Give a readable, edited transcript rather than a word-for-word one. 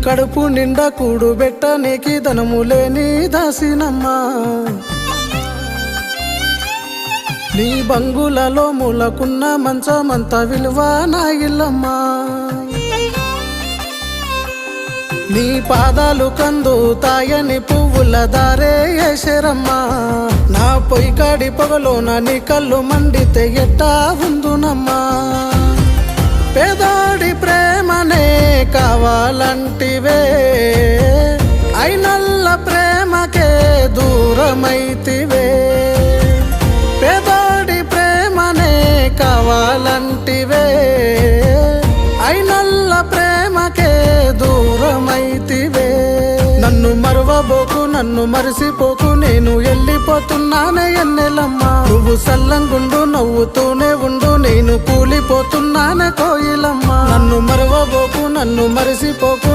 కడుపు నిండా కూడు బెట్టనికి ధనము లేని దాసినమ్మా నీ బంగులలో మూలకున్న మంచమంత విలువ నా ఇల్లమ్మా నీ పాదాలు కందు తాయని పువ్వుల దారే ఏసరమ్మా నా పొయ్యి కాడి పొగలోన నీ కళ్ళు మండితే ఎట్టా ఉందునమ్మా పేదోడి ప్రేమనే కావాలంటివే అయినల్ల ప్రేమకే దూరమైతివే పేదోడి ప్రేమనే కావాలంటివే అయినల్ల ప్రేమకే దూరమైతివే నన్ను మరువబోకు నన్ను మరిసిపోకు నేను వెళ్ళిపోతున్నానే ఎన్నెలమ్మా నువ్వు సల్లంగుండు నవ్వుతూనే ఉండు నేను కూలిపోతున్నానే కోయిలమ్మా నన్ను మరువబోకు నన్ను మరిసిపోకు